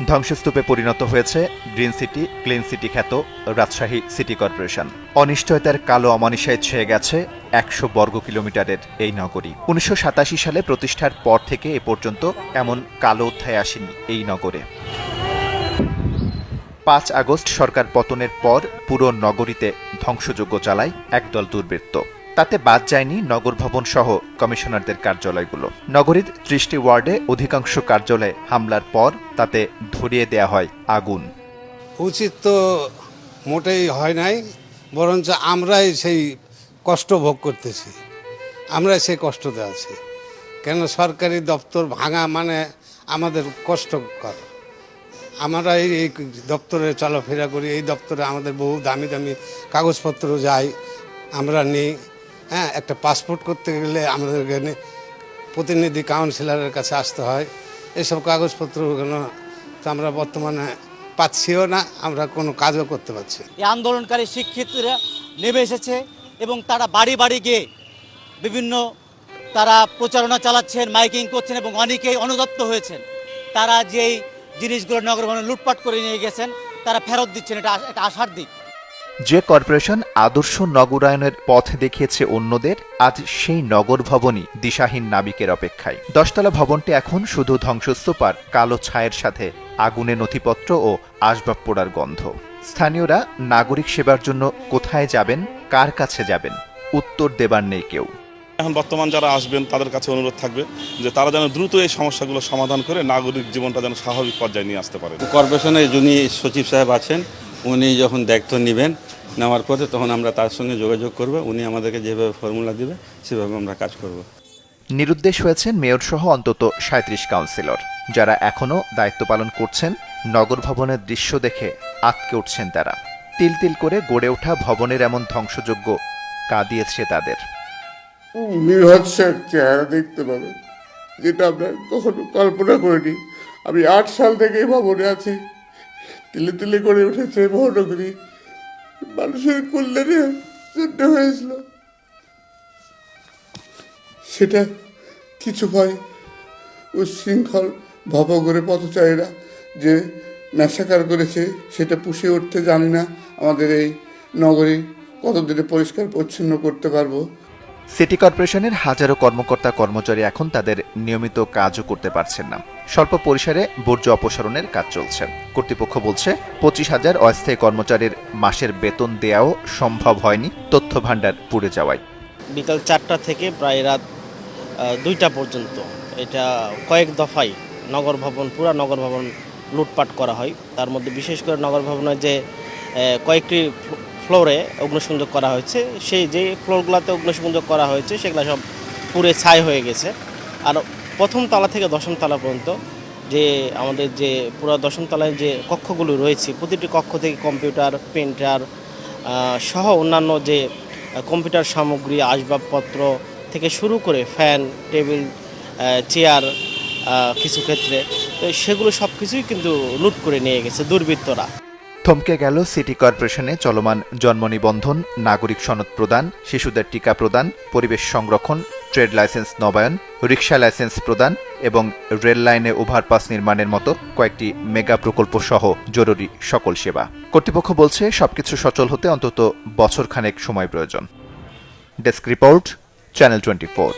ধ্বংসস্তূপে পরিণত হয়েছে green city, clean city খ্যাত রাজশাহী সিটি কর্পোরেশন। অনিশ্চয়তার কালো অমানিসায় ছেয়ে গেছে ১০০ বর্গ কিলোমিটারের এই নগরী। ১৯৮৭ সালে প্রতিষ্ঠার পর থেকে এ পর্যন্ত এমন কালো অধ্যায় আসেনি এই নগরে। ৫ আগস্ট সরকার পতনের পর পুরো নগরীতে ধ্বংসযজ্ঞ চালায় একদল দুর্বৃত্ত। তাতে বাদ যায়নি নগর ভবন সহ কমিশনারদের কার্যালয়গুলো। নগরীর ৩০টি ওয়ার্ডে অধিকাংশ কার্যালয়ে হামলার পর তাতে ধরিয়ে দেয়া হয় আগুন। উচিত তো মোটেই হয় নাই, বরঞ্চ আমরাই সেই কষ্ট ভোগ করতেছি, আমরাই সেই কষ্টতে আছি। কেন সরকারি দপ্তর ভাঙা মানে আমাদের কষ্টকর। আমরা এই দপ্তরে চলাফেরা করি, এই দপ্তরে আমাদের বহু দামি দামি কাগজপত্র যায়, আমরা নিই। হ্যাঁ, একটা পাসপোর্ট করতে গেলে আমাদের এখানে প্রতিনিধি কাউন্সিলরের কাছে আসতে হয়। এসব কাগজপত্রগুলো তো আমরা বর্তমানে পাচ্ছিও না, আমরা কোনো কাজও করতে পারছি। এই আন্দোলনকারী শিক্ষিতরা নেমে এসেছে এবং তারা বাড়ি বাড়ি গিয়ে বিভিন্ন তারা প্রচারণা চালাচ্ছেন, মাইকিং করছেন এবং অনেকেই অনুতপ্ত হয়েছেন। তারা যেই জিনিসগুলো নগর ভবনে লুটপাট করে নিয়ে গেছেন তারা ফেরত দিচ্ছেন। এটা একটা আশার দিক। যে কর্পোরেশন আদর্শ নগরায়নের পথ দেখিয়েছে অন্যদের, আজ সেই নগর ভবনই দিশাহীন নাবিকের অপেক্ষায়। ১০তলা ভবনটি এখন শুধু ধ্বংসস্তূপ আর কালো ছায়ের সাথে আগুনে নথিপত্র ও আসবাব পোড়ার গন্ধ। স্থানীয়রা নাগরিক সেবার জন্য কোথায় যাবেন, কার কাছে যাবেন, উত্তর দেবার নেই কেউ। এখন বর্তমান যারা আসবেন তাদের কাছে অনুরোধ থাকবে যে তারা যেন দ্রুত এই সমস্যাগুলো সমাধান করে নাগরিক জীবনটা যেন স্বাভাবিক পর্যায়ে নিয়ে আসতে পারে। কর্পোরেশনের যিনি সচিব সাহেব আছেন, উনি যখন দায়িত্ব নেবেন, নেওয়ার পরে তখন আমরা তার সঙ্গে যোগাযোগ করব। উনি আমাদেরকে যেভাবে ফর্মুলা দিবে সেভাবে আমরা কাজ করব। নিরুদ্দেশ হয়েছেন মেয়র সহ অন্তত ৩৭ কাউন্সিলর, যারা এখনও দায়িত্ব পালন করছেন। নগর ভবনের দৃশ্য দেখে আঁতকে উঠছেন তারা। তিল তিল করে গড়ে ওঠা ভবনের এমন ধ্বংসযজ্ঞ কাঁদিয়েছে তাদের। বীভৎস এক চেহারা দেখতে পাবে, যেটা আমরা কখনো কল্পনা করিনি। আমি ৮ সাল থেকে এই ভবনে আছি। তিলে তিলে করে উঠেছে মহানগরী, মানুষের কল্যাণের জন্য হয়েছিল। সেটা কিছু হয় উচ্ছৃঙ্খল ভবঘুরে পথচারীরা যে ম্যাসাকার করেছে, সেটা পুষে উঠতে জানি না আমাদের এই নগরী কতদিনে পরিষ্কার পরিচ্ছন্ন করতে পারবো। সিটি কর্পোরেশনের হাজারো কর্মকর্তা কর্মচারী এখন তাদের নিয়মিত কাজও করতে পারছেন না। স্বল্প পরিসরে বর্জ্য অপসারণের কাজ চলছে। কর্তৃপক্ষ বলছে ২৫,০০০ অস্থায়ী কর্মচারীর মাসের বেতন দেওয়াও সম্ভব হয়নি তথ্য ভাণ্ডার পুড়ে যাওয়ায়। বিকাল ৪টা থেকে প্রায় রাত ২টা পর্যন্ত এটা কয়েক দফায় নগর ভবন, পুরা নগর ভবন লুটপাট করা হয়। তার মধ্যে বিশেষ করে নগর ভবনের যে কয়েকটি ফ্লোরে অগ্নিসংযোগ করা হয়েছে, সেই যে ফ্লোরগুলোতে অগ্নিসংযোগ করা হয়েছে সেগুলো সব পুড়ে ছাই হয়ে গেছে। আর প্রথম তলা থেকে ১০ম তলা পর্যন্ত যে আমাদের যে পুরো ১০ম তলায় যে কক্ষগুলো রয়েছে, প্রতিটি কক্ষ থেকে কম্পিউটার, প্রিন্টার সহ অন্যান্য যে কম্পিউটার সামগ্রী, আসবাবপত্র থেকে শুরু করে ফ্যান, টেবিল, চেয়ার কিছু ক্ষেত্রে, তো সেগুলো সব কিছুই কিন্তু লুট করে নিয়ে গেছে দুর্বৃত্তরা। থমকে গেল সিটি কর্পোরেশনে চলমান জন্ম নিবন্ধন, নাগরিক সনদ প্রদান, শিশুদের টিকা প্রদান, পরিবেশ সংরক্ষণ, ট্রেড লাইসেন্স নবায়ন, রিকশা লাইসেন্স প্রদান এবং রেল লাইনে ওভারপাস নির্মাণের মতো কয়েকটি মেগা প্রকল্প সহ জরুরি সকল সেবা। কর্তৃপক্ষ বলছে সবকিছু সচল হতে অন্তত বছরখানেক সময় প্রয়োজন। Desk report, channel 24।